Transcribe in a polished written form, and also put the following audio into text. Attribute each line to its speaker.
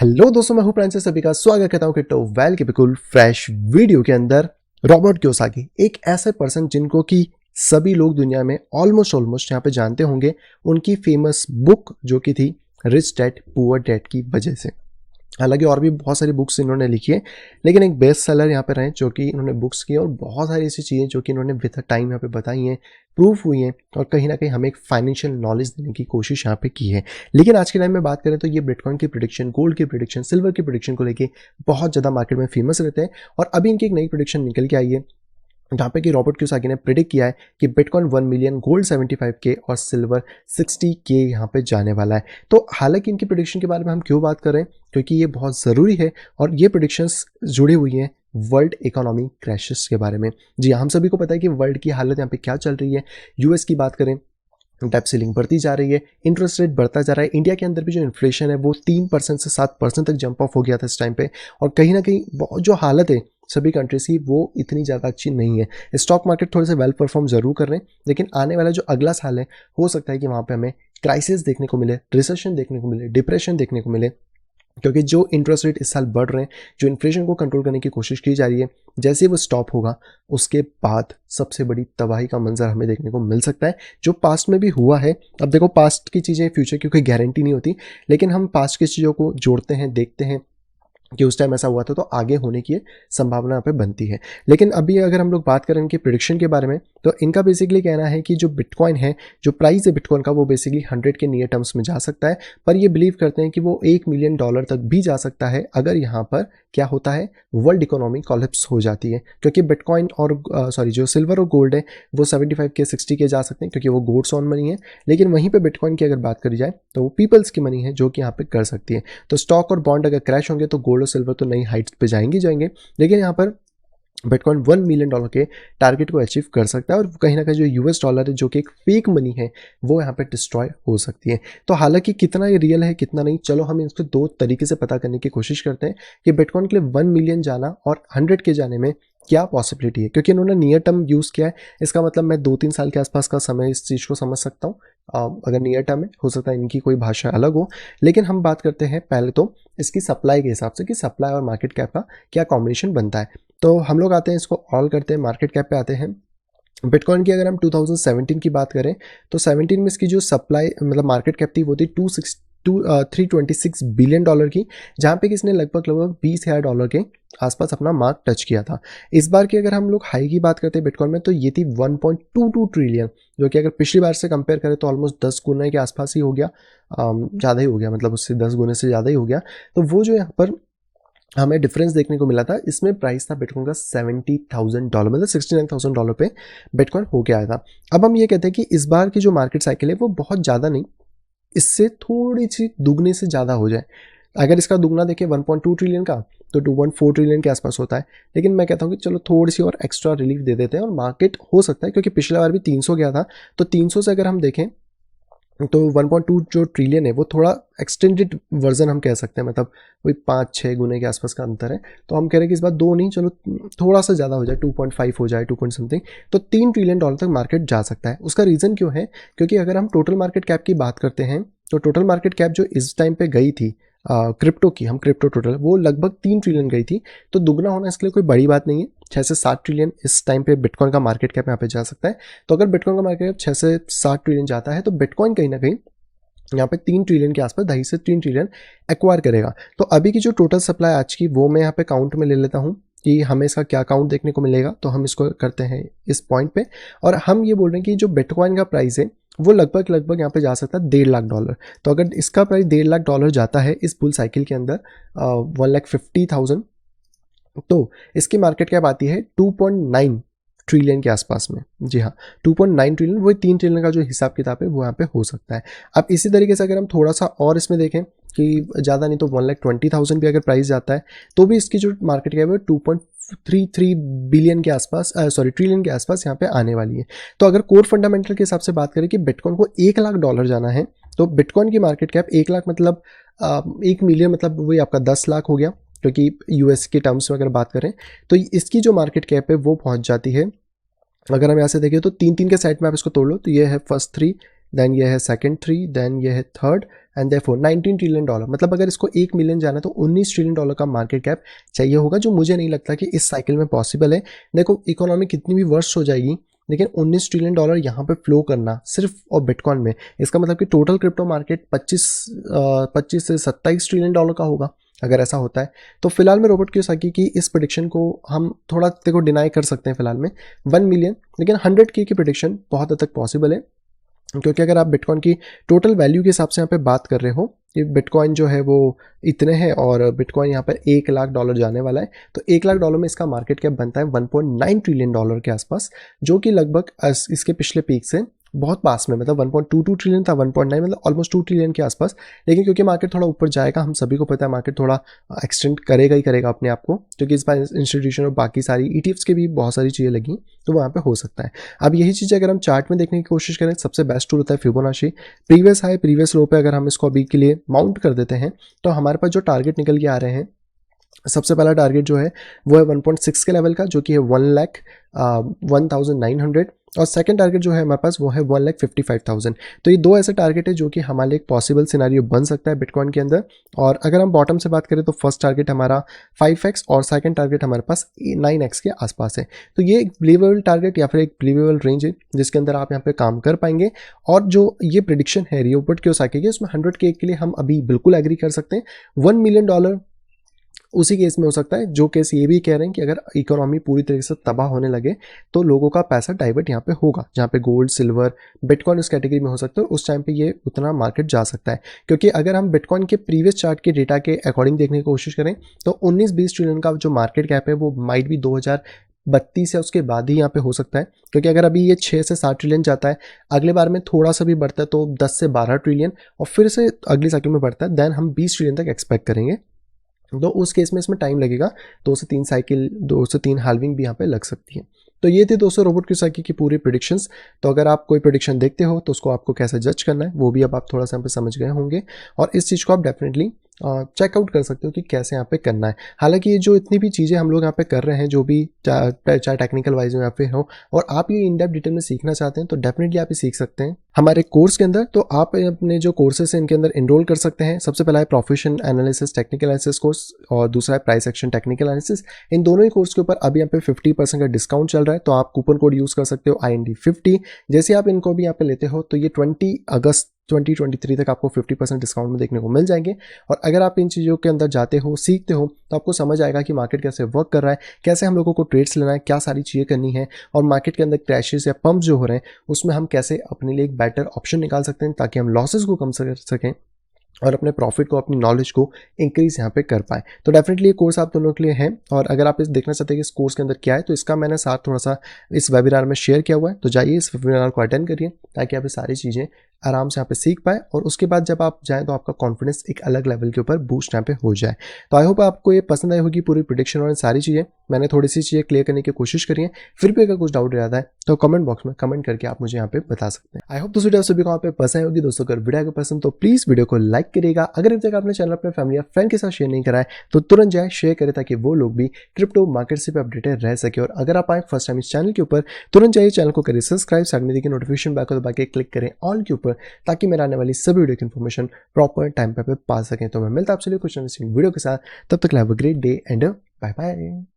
Speaker 1: Hello दोस्तों, मैं हूं फ्रांसिस। सभी का स्वागत करता हूं क्रिप्टो वेल के बिल्कुल फ्रेश वीडियो के अंदर। रॉबर्ट कियोसाकी एक ऐसे पर्सन जिनको कि सभी लोग दुनिया में ऑलमोस्ट यहाँ पे जानते होंगे, उनकी फेमस बुक जो कि थी रिच डैड पुअर डैड की वजह से। हालांकि और भी बहुत सारी बुक्स इन्होंने लिखी है, लेकिन एक बेस्ट सेलर यहाँ पे रहे जो कि इन्होंने बुक्स की, और बहुत सारी ऐसी चीज़ें जो कि इन्होंने विद टाइम यहाँ पे बताई हैं, प्रूफ हुई हैं, और कहीं ना कहीं हमें एक फाइनेंशियल नॉलेज देने की कोशिश यहाँ पे की है। लेकिन आज के टाइम में बात करें तो ये बिटकॉइन की प्रिडिक्शन, गोल्ड की प्रिडिक्शन, सिल्वर की प्रिडिक्शन को लेके बहुत ज़्यादा मार्केट में फेमस रहते हैं। और अभी इनकी एक नई प्रिडिक्शन निकल के आई है जहाँ पे कि रॉबर्ट कियोसाकी ने प्रिडिक्ट किया है कि बिटकॉइन 1 मिलियन, गोल्ड 75K और सिल्वर 60K यहाँ पे जाने वाला है। तो हालांकि इनकी प्रिडिक्शन के बारे में हम क्यों बात कर रहे हैं, क्योंकि ये बहुत ज़रूरी है और ये प्रिडिक्शंस जुड़ी हुई हैं वर्ल्ड इकोनॉमी क्रैशेस के बारे में। जी, हम सभी को पता है कि वर्ल्ड की हालत यहाँ पे क्या चल रही है। यूएस की बात करें, डेट सीलिंग बढ़ती जा रही है, इंटरेस्ट रेट बढ़ता जा रहा है। इंडिया के अंदर भी जो इन्फ्लेशन है वो 3% से 7% तक जंप ऑफ हो गया था इस टाइम पे। और कहीं ना कहीं जो हालत है सभी कंट्रीज की वो इतनी ज़्यादा अच्छी नहीं है। स्टॉक मार्केट थोड़े से वेल परफॉर्म जरूर कर रहे हैं, लेकिन आने वाला जो अगला साल है हो सकता है कि वहाँ पे हमें क्राइसिस देखने को मिले, रिसेशन देखने को मिले, डिप्रेशन देखने को मिले, क्योंकि जो इंटरेस्ट रेट इस साल बढ़ रहे हैं, जो इन्फ्लेशन को कंट्रोल करने की कोशिश की जा रही है, जैसे वो स्टॉप होगा उसके बाद सबसे बड़ी तबाही का मंजर हमें देखने को मिल सकता है, जो पास्ट में भी हुआ है। अब देखो, पास्ट की चीज़ें फ्यूचर की कोई गारंटी नहीं होती, लेकिन हम पास्ट की चीज़ों को जोड़ते हैं, देखते हैं कि उस टाइम ऐसा हुआ था, तो आगे होने की संभावना यहाँ पे बनती है। लेकिन अभी अगर हम लोग बात करें इनके प्रिडिक्शन के बारे में, तो इनका बेसिकली कहना है कि जो बिटकॉइन है, जो प्राइस है बिटकॉइन का, वो बेसिकली 100 के नियर टर्म्स में जा सकता है। पर ये बिलीव करते हैं कि वो $1 मिलियन तक भी जा सकता है अगर यहाँ पर क्या होता है, वर्ल्ड इकोनॉमी कोलैप्स हो जाती है। क्योंकि बिटकॉइन और जो सिल्वर और गोल्ड है वो 75K 60K जा सकते हैं, क्योंकि वो गोल्ड्स ऑन मनी है। लेकिन वहीं पर बिटकॉइन की अगर बात करी जाए तो वो पीपल्स की मनी है, जो कि यहाँ पे कर सकती है। तो स्टॉक और बॉन्ड अगर क्रैश होंगे तो गोल्ड और सिल्वर तो नई हाइट्स पे जाएंगे, लेकिन यहाँ पर बिटकॉइन $1 मिलियन के टारगेट को अचीव कर सकता है। और कहीं ना कहीं जो यूएस डॉलर है, जो कि एक फेक मनी है, वो यहाँ पे डिस्ट्रॉय हो सकती है। तो हालांकि कितना ये रियल है कितना नहीं, चलो हम इसको दो तरीके से पता करने की कोशिश करते हैं कि बिटकॉइन के लिए 1 मिलियन जाना और 100 के जाने में क्या पॉसिबिलिटी है। क्योंकि इन्होंने नियर टर्म यूज़ किया है, इसका मतलब मैं 2-3 साल के आसपास का समय इस चीज़ को समझ सकता हूँ। अगर नियर टर्म है, हो सकता है इनकी कोई भाषा अलग हो। लेकिन हम बात करते हैं पहले तो इसकी सप्लाई के हिसाब से कि सप्लाई और मार्केट कैप का क्या कॉम्बिनेशन बनता है। तो हम लोग आते हैं, इसको ऑल करते हैं, मार्केट कैप पे आते हैं। बिटकॉइन की अगर हम 2017 की बात करें तो 17 में इसकी जो सप्लाई मतलब मार्केट कैप थी वो थी $326 बिलियन की, जहाँ पे कि इसने लगभग $20,000 के आसपास अपना मार्क टच किया था। इस बार की अगर हम लोग हाई की बात करते हैं बिटकॉइन में, तो ये थी 1.22 ट्रिलियन, जो कि अगर पिछली बार से कंपेयर करें तो ऑलमोस्ट 10 गुना के आसपास ही हो गया, ज़्यादा ही हो गया, मतलब उससे 10 गुने से ज़्यादा ही हो गया। तो वो जो यहाँ पर हमें डिफरेंस देखने को मिला था, इसमें प्राइस था बिटकॉइन का $70,000, मतलब $69,000 पे बिटकॉइन हो गया था। अब हम ये कहते हैं कि इस बार की जो मार्केट साइकिल है वो बहुत ज़्यादा नहीं, इससे थोड़ी सी दुगने से ज़्यादा हो जाए। अगर इसका दुगना देखें 1.2 ट्रिलियन का, तो 2.4 ट्रिलियन के आसपास होता है। लेकिन मैं कहता हूँ कि चलो थोड़ी सी और एक्स्ट्रा रिलीफ दे देते हैं, और मार्केट हो सकता है, क्योंकि पिछला बार भी 300 गया था, तो 300 से अगर हम देखें तो 1.2 जो ट्रिलियन है वो थोड़ा एक्सटेंडेड वर्जन हम कह सकते हैं, मतलब वही 5-6 गुने के आसपास का अंतर है। तो हम कह रहे हैं कि इस बार 2 नहीं, चलो थोड़ा सा ज़्यादा हो जाए, 2.5 हो जाए, 2 पॉइंट समथिंग, तो $3 ट्रिलियन तक मार्केट जा सकता है। उसका रीज़न क्यों है, क्योंकि अगर हम टोटल मार्केट कैप की बात करते हैं तो टोटल मार्केट कैप जो इस टाइम पे गई थी क्रिप्टो की, हम क्रिप्टो टोटल, वो लगभग 3 ट्रिलियन गई थी। तो दुगना होना इसके लिए कोई बड़ी बात नहीं है। 6 से 7 ट्रिलियन इस टाइम पे बिटकॉइन का मार्केट कैप यहाँ पे जा सकता है। तो अगर बिटकॉइन का मार्केट कैप 6 से 7 ट्रिलियन जाता है, तो बिटकॉइन कहीं ना कहीं यहाँ पे 3 ट्रिलियन के आसपास, 2.5 से 3 ट्रिलियन एक्वायर करेगा। तो अभी की जो टोटल सप्लाई आज की, वो मैं यहाँ पे काउंट में ले लेता हूँ कि हमें इसका क्या काउंट देखने को मिलेगा। तो हम इसको करते हैं इस पॉइंट पे, और हम ये बोल रहे हैं कि जो बिटकॉइन का प्राइस है वो लगभग यहाँ पे जा सकता है $1.5 लाख। तो अगर इसका प्राइस $1.5 लाख जाता है इस बुल साइकिल के अंदर 1,50,000, तो इसकी मार्केट कैप आती है 2.9 ट्रिलियन के आसपास में। जी हाँ, 2.9 ट्रिलियन, वही 3 ट्रिलियन का जो हिसाब किताब है वो यहाँ पे हो सकता है। अब इसी तरीके से अगर हम थोड़ा सा और इसमें देखें कि ज़्यादा नहीं तो 1,20,000 भी अगर प्राइस जाता है, तो भी इसकी जो मार्केट कैप है 2.33 बिलियन के आसपास, ट्रिलियन के आसपास यहाँ पे आने वाली है। तो अगर कोर फंडामेंटल के हिसाब से बात करें कि बिटकॉइन को $1 लाख जाना है, तो बिटकॉइन की मार्केट कैप 1 लाख मतलब 1 मिलियन, मतलब वही आपका 10 लाख हो गया। क्योंकि यूएस के टर्म्स में अगर बात करें तो इसकी जो मार्केट कैप है वो पहुंच जाती है, अगर हम यहाँ से देखें तो 3-3 के सेट में आप इसको तोड़ लो, तो ये है फर्स्ट 3, देन ये है सेकंड 3, देन ये है थर्ड, एंड देयरफॉर $19 ट्रिलियन। मतलब अगर इसको 1 मिलियन जाना है तो $19 ट्रिलियन का मार्केट कैप चाहिए होगा, जो मुझे नहीं लगता कि इस साइकिल में पॉसिबल है। देखो इकोनॉमी कितनी भी वर्स्ट हो जाएगी, लेकिन $19 ट्रिलियन यहाँ पे फ्लो करना सिर्फ और बिटकॉइन में, इसका मतलब कि टोटल क्रिप्टो मार्केट 25 से $27 ट्रिलियन का होगा अगर ऐसा होता है। तो फिलहाल में रॉबर्ट कियोसाकी की इस प्रेडिक्शन को हम थोड़ा देखो डिनाई कर सकते हैं फिलहाल में 1 मिलियन, लेकिन 100K की प्रेडिक्शन बहुत हद तक पॉसिबल है, क्योंकि अगर आप बिटकॉइन की टोटल वैल्यू के हिसाब से यहाँ पे बात कर रहे हो कि बिटकॉइन जो है वो इतने हैं और बिटकॉइन यहाँ पर $1 लाख जाने वाला है, तो $1 लाख में इसका मार्केट कैप बनता है $1.9 ट्रिलियन के आसपास, जो कि लगभग इसके पिछले पीक से बहुत पास में, मतलब 1.22 ट्रिलियन था, 1.9 मतलब ऑलमोस्ट 2 ट्रिलियन के आसपास। लेकिन क्योंकि मार्केट थोड़ा ऊपर जाएगा, हम सभी को पता है मार्केट थोड़ा एक्सटेंड करेगा ही करेगा अपने आप को, क्योंकि इस बार इंस्टीट्यूशन और बाकी सारी ETFs के भी बहुत सारी चीज़ें लगी, तो वहाँ पे हो सकता है। अब यही चीज़ अगर हम चार्ट में देखने की कोशिश करें, सबसे बेस्ट टूल होता है फिबोनाची। प्रीवियस हाई प्रीवियस लो पे अगर हम इसको अभी के लिए माउंट कर देते हैं, तो हमारे पास जो टारगेट निकल के आ रहे हैं, सबसे पहला टारगेट जो है वो है 1.6 के लेवल का, जो कि है 1,01,900, और सेकंड टारगेट जो है हमारे पास वो है 1,55,000। तो ये दो ऐसे टारगेट है जो कि हमारे लिए एक पॉसिबल सिनारियो बन सकता है बिटकॉइन के अंदर। और अगर हम बॉटम से बात करें तो फर्स्ट टारगेट हमारा 5x और सेकंड टारगेट हमारे पास 9x के आसपास है। तो ये एक बिलीवेबल टारगेट या फिर एक बिलीवेबल रेंज है जिसके अंदर आप यहाँ पे काम कर पाएंगे। और जो ये प्रेडिक्शन है रॉबर्ट कियोसाकी की, उसमें 100K के लिए हम अभी बिल्कुल एग्री कर सकते हैं। $1 मिलियन उसी केस में हो सकता है, जो केस ये भी कह रहे हैं कि अगर इकोनॉमी पूरी तरीके से तबाह होने लगे तो लोगों का पैसा डाइवर्ट यहाँ पे होगा, जहाँ पे गोल्ड सिल्वर बिटकॉइन इस कैटेगरी में हो सकता है, उस टाइम पे ये उतना मार्केट जा सकता है। क्योंकि अगर हम बिटकॉइन के प्रीवियस चार्ट के डेटा के अकॉर्डिंग देखने की कोशिश करें तो 19-20 ट्रिलियन का जो मार्केट कैप है वो माइट भी 2032 या उसके बाद ही यहाँ पे हो सकता है। क्योंकि अगर अभी ये 6 से 7 ट्रिलियन जाता है, अगले बार में थोड़ा सा भी बढ़ता है तो 10 से 12 ट्रिलियन, और फिर से अगली साइकिल में बढ़ता है, देन हम 20 ट्रिलियन तक एक्सपेक्ट करेंगे। तो उस केस में इसमें टाइम लगेगा, 2 से 3 साइकिल, 2 से 3 हाल्विंग भी यहाँ पे लग सकती है। तो ये थी दोस्तों रॉबर्ट कियोसाकी की पूरी प्रेडिक्शंस। तो अगर आप कोई प्रेडिक्शन देखते हो तो उसको आपको कैसे जज करना है वो भी अब आप थोड़ा सा यहाँ पे समझ गए होंगे, और इस चीज़ को आप डेफिनेटली चेकआउट कर सकते हो कि कैसे यहाँ पे करना है। हालांकि ये जो इतनी भी चीज़ें हम लोग यहाँ पे कर रहे हैं, जो भी चाहे टेक्निकल वाइज में यहाँ पे हो, और आप ये इन डेप्थ डिटेल में सीखना चाहते हैं तो डेफिनेटली आप ये सीख सकते हैं हमारे कोर्स के अंदर। तो आप अपने जो कोर्सेस हैं इनके अंदर इनरोल कर सकते हैं। सबसे पहला है profession analysis technical analysis course, और दूसरा है प्राइस एक्शन टेक्निकल एनालिसिस। इन दोनों ही कोर्स के ऊपर अभी यहाँ पे 50% का डिस्काउंट चल रहा है, तो आप कूपन कोड यूज़ कर सकते हो IND50। जैसे आप इनको भी यहाँ पे लेते हो तो ये 20 अगस्त 2023 तक आपको 50% डिस्काउंट में देखने को मिल जाएंगे। और अगर आप इन चीज़ों के अंदर जाते हो, सीखते हो, तो आपको समझ आएगा कि मार्केट कैसे वर्क कर रहा है, कैसे हम लोगों को ट्रेड्स लेना है, क्या सारी चीज़ें करनी है, और मार्केट के अंदर क्रैशेस या पंप्स जो हो रहे हैं उसमें हम कैसे अपने लिए एक बेटर ऑप्शन निकाल सकते हैं ताकि हम लॉसेस को कम कर सकें और अपने प्रॉफिट को, अपनी नॉलेज को इंक्रीज यहाँ पे कर पाए। तो डेफिनेटली ये कोर्स आप दोनों के लिए है। और अगर आप इस देखना चाहते हैं कि इस कोर्स के अंदर क्या है, तो इसका मैंने साथ थोड़ा सा इस वेबिनार में शेयर किया हुआ है, तो जाइए इस वेबिनार को अटेंड करिए ताकि आप ये सारी चीज़ें आराम से यहाँ पे सीख पाए, और उसके बाद जब आप जाएँ तो आपका कॉन्फिडेंस एक अलग लेवल के ऊपर बूस्ट यहाँ पे हो जाए। तो आई होप आपको ये पसंद आई होगी पूरी प्रेडिक्शन और सारी चीज़ें। मैंने थोड़ी सी चीज़ें क्लियर करने की कोशिश करी है। फिर भी अगर कुछ डाउट रहता है तो कमेंट बॉक्स में कमेंट करके आप मुझे यहाँ पे बता सकते हैं। आई होप दोस्तों वीडियो सभी को यहाँ पे पसंद होगी। दोस्तों अगर वीडियो को पसंद तो प्लीज़ वीडियो को लाइक करिएगा। अगर अभी तक आपने चैनल अपने फैमिली या फ्रेंड के साथ शेयर नहीं करा है तो तुरंत जाए शेयर करें ताकि वो लोग भी क्रिप्टो मार्केट से अपडेटेड रह सके। और अगर आप आए फर्स्ट टाइम इस चैनल के ऊपर, तुरंत जाइए चैनल को करिए सब्सक्राइब, साइड में देखिए नोटिफिकेशन बेल को दबा के क्लिक करें ऑल के ऊपर, ताकि मेरे आने वाली सभी वीडियो की इन्फॉर्मेशन प्रॉपर टाइम पे पा सकें। तो मैं मिलता आपसे कुछ वीडियो के साथ, तब तक have a great day and bye bye.